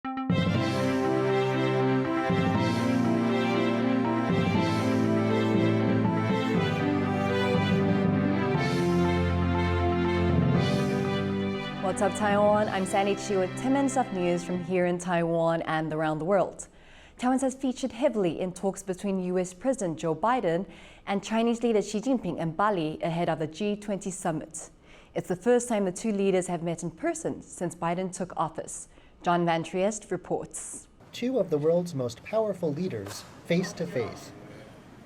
What's up, Taiwan? I'm Sandy Chi with 10 minutes of news from here in Taiwan and around the world. Taiwan has featured heavily in talks between U.S. President Joe Biden and Chinese leader Xi Jinping in Bali ahead of the G20 summit. It's the first time the two leaders have met in person since Biden took office. John Van Trieste reports. Two of the world's most powerful leaders face to face.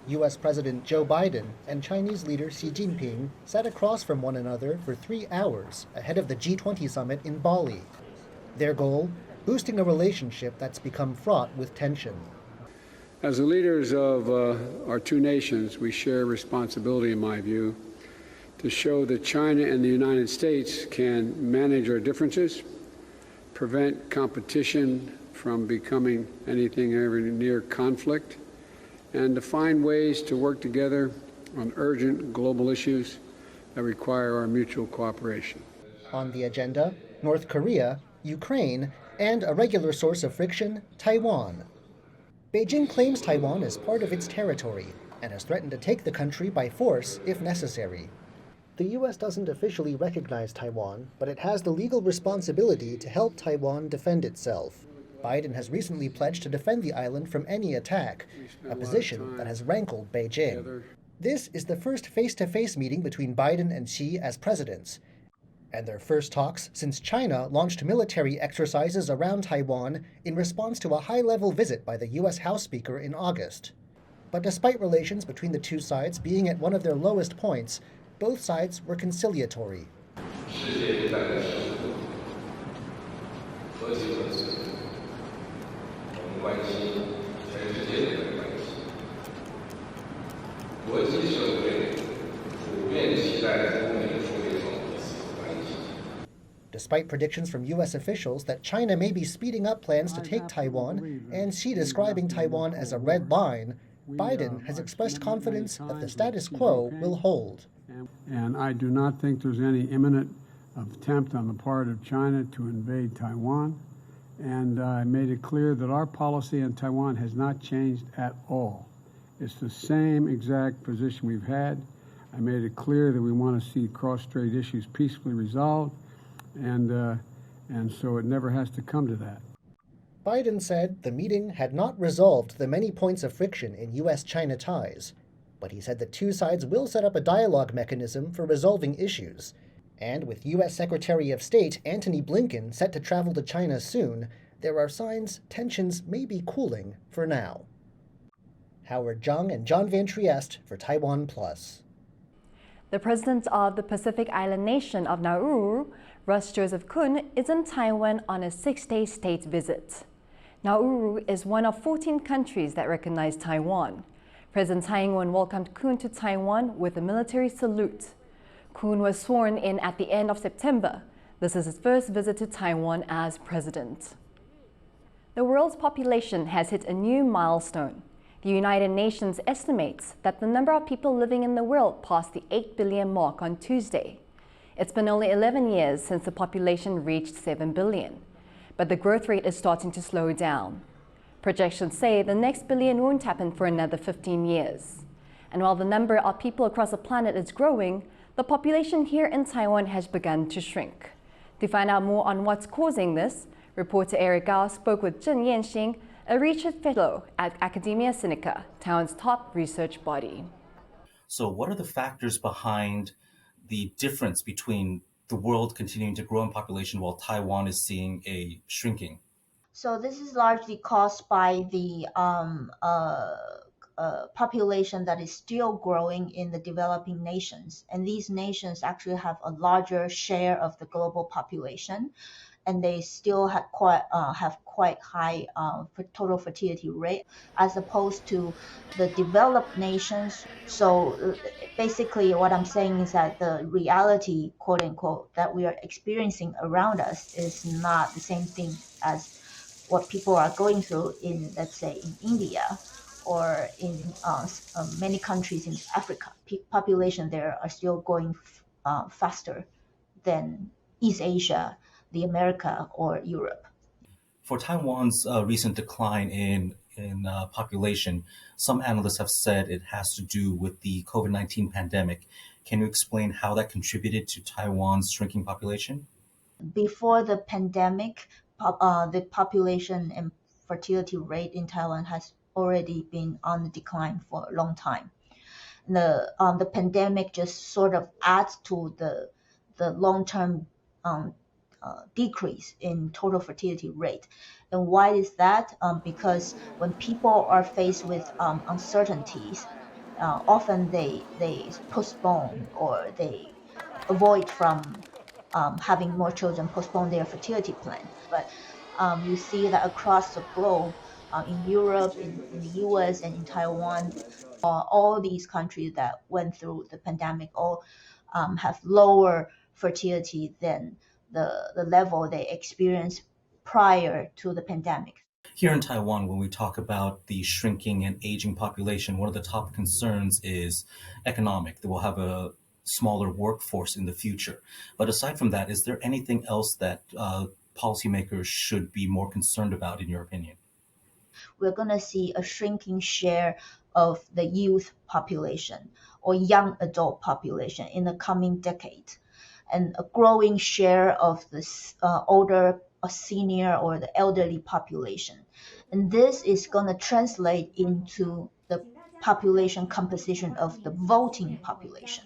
U.S. President Joe Biden and Chinese leader Xi Jinping sat across from one another for 3 hours ahead of the G20 summit in Bali. Their goal? Boosting a relationship that's become fraught with tension. As the leaders of our two nations, we share responsibility, in my view, to show that China and the United States can manage our differences, prevent competition from becoming anything ever near conflict, and to find ways to work together on urgent global issues that require our mutual cooperation. On the agenda, North Korea, Ukraine, and a regular source of friction, Taiwan. Beijing claims Taiwan is part of its territory and has threatened to take the country by force if necessary. The U.S. doesn't officially recognize Taiwan, but it has the legal responsibility to help Taiwan defend itself. Biden has recently pledged to defend the island from any attack, a position that has rankled Beijing. This is the first face-to-face meeting between Biden and Xi as presidents, and their first talks since China launched military exercises around Taiwan in response to a high-level visit by the U.S. House Speaker in August. But despite relations between the two sides being at one of their lowest points, both sides were conciliatory. Despite predictions from U.S. officials that China may be speeding up plans to take Taiwan, and Xi describing Taiwan as a red line, Biden has expressed confidence that the status quo will hold. And I do not think there's any imminent attempt on the part of China to invade Taiwan. And I made it clear that our policy on Taiwan has not changed at all. It's the same exact position we've had. I made it clear that we want to see cross-strait issues peacefully resolved, and so it never has to come to that. Biden said the meeting had not resolved the many points of friction in U.S.-China ties, but he said that two sides will set up a dialogue mechanism for resolving issues. And with U.S. Secretary of State Antony Blinken set to travel to China soon, there are signs tensions may be cooling for now. Howard Jung and John Van Trieste for TaiwanPlus. The president of the Pacific island nation of Nauru, Russ Joseph Kun, is in Taiwan on a 6-day state visit. Nauru is one of 14 countries that recognize Taiwan. President Tsai Ing-wen welcomed Kun to Taiwan with a military salute. Kun was sworn in at the end of September. This is his first visit to Taiwan as president. The world's population has hit a new milestone. The United Nations estimates that the number of people living in the world passed the 8 billion mark on Tuesday. It's been only 11 years since the population reached 7 billion, but the growth rate is starting to slow down. Projections say the next billion won't happen for another 15 years. And while the number of people across the planet is growing, the population here in Taiwan has begun to shrink. To find out more on what's causing this, reporter Eric Gao spoke with Zheng Yanxing, a research fellow at Academia Sinica, Taiwan's top research body. So what are the factors behind the difference between the world continuing to grow in population while Taiwan is seeing a shrinking? So this is largely caused by the population that is still growing in the developing nations. And these nations actually have a larger share of the global population, and they still have quite high total fertility rate as opposed to the developed nations. So basically what I'm saying is that the reality, quote unquote, that we are experiencing around us is not the same thing as what people are going through in, let's say, in India or in many countries in Africa. Population there are still going faster than East Asia, the America, or Europe. For Taiwan's recent decline in population, some analysts have said it has to do with the COVID-19 pandemic. Can you explain how that contributed to Taiwan's shrinking population? Before the pandemic, the population and fertility rate in Taiwan has already been on the decline for a long time. The pandemic just sort of adds to the long-term decrease in total fertility rate. And why is that? Because when people are faced with uncertainties, often they postpone or they avoid from having more children, postpone their fertility plan. But you see that across the globe, in Europe, in the US, and in Taiwan, all these countries that went through the pandemic all have lower fertility than the level they experienced prior to the pandemic. Here in Taiwan, when we talk about the shrinking and aging population, one of the top concerns is economic, that we'll have a smaller workforce in the future. But aside from that, is there anything else that policymakers should be more concerned about, in your opinion? We're going to see a shrinking share of the youth population or young adult population in the coming decade, and a growing share of the older or senior or the elderly population. And this is going to translate into the population composition of the voting population.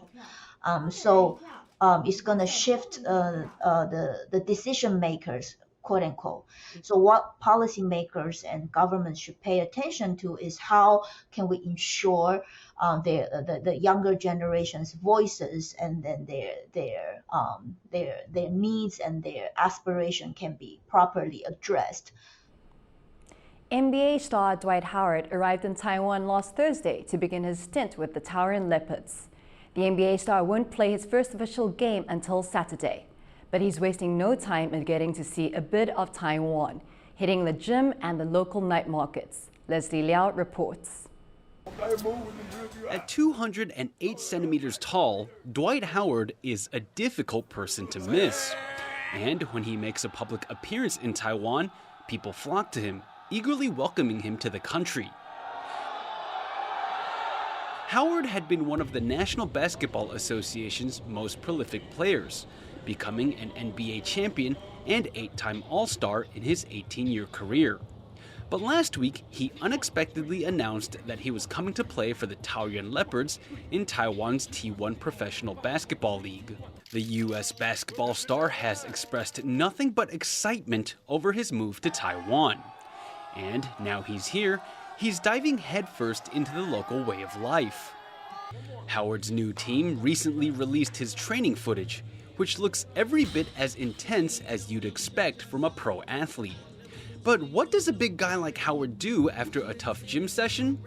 So it's going to shift the decision makers, quote unquote. So what policymakers and governments should pay attention to is how can we ensure the younger generation's voices and then their needs and their aspiration can be properly addressed. NBA star Dwight Howard arrived in Taiwan last Thursday to begin his stint with the Taiwan Leopards. The NBA star won't play his first official game until Saturday, but he's wasting no time in getting to see a bit of Taiwan, hitting the gym and the local night markets. Leslie Liao reports. At 208 centimeters tall, Dwight Howard is a difficult person to miss. And when he makes a public appearance in Taiwan, people flock to him, eagerly welcoming him to the country. Howard had been one of the National Basketball Association's most prolific players, becoming an NBA champion and 8-time All-Star in his 18-year career. But last week, he unexpectedly announced that he was coming to play for the Taiwan Leopards in Taiwan's T1 Professional Basketball League. The U.S. basketball star has expressed nothing but excitement over his move to Taiwan. And now he's here, he's diving headfirst into the local way of life. Howard's new team recently released his training footage, which looks every bit as intense as you'd expect from a pro athlete. But what does a big guy like Howard do after a tough gym session?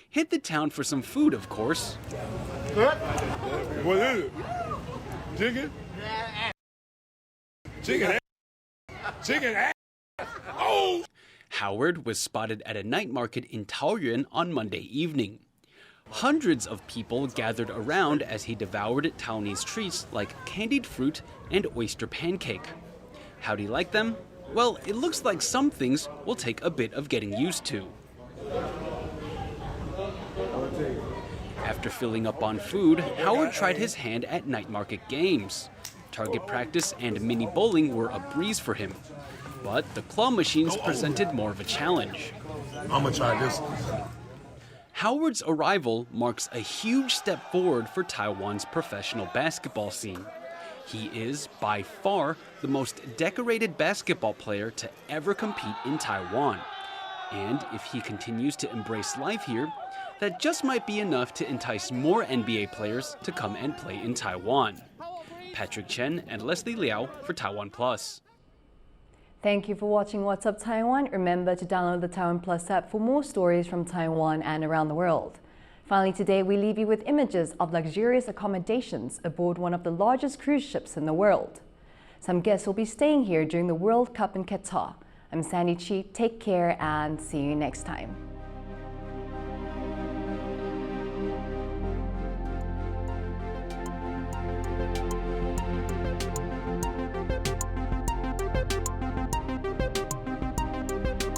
Hit the town for some food, of course. What is it? Chicken? Chicken ass. Chicken ass. Oh! Howard was spotted at a night market in Taoyuan on Monday evening. Hundreds of people gathered around as he devoured Taiwanese treats like candied fruit and oyster pancake. How'd he like them? Well, it looks like some things will take a bit of getting used to. After filling up on food, Howard tried his hand at night market games. Target practice and mini bowling were a breeze for him. But the claw machines presented more of a challenge. I'm gonna try this. Howard's arrival marks a huge step forward for Taiwan's professional basketball scene. He is, by far, the most decorated basketball player to ever compete in Taiwan. And if he continues to embrace life here, that just might be enough to entice more NBA players to come and play in Taiwan. Patrick Chen and Leslie Liao for TaiwanPlus. Thank you for watching What's Up Taiwan. Remember to download the TaiwanPlus app for more stories from Taiwan and around the world. Finally, today we leave you with images of luxurious accommodations aboard one of the largest cruise ships in the world. Some guests will be staying here during the World Cup in Qatar. I'm Sandy Chi. Take care and see you next time.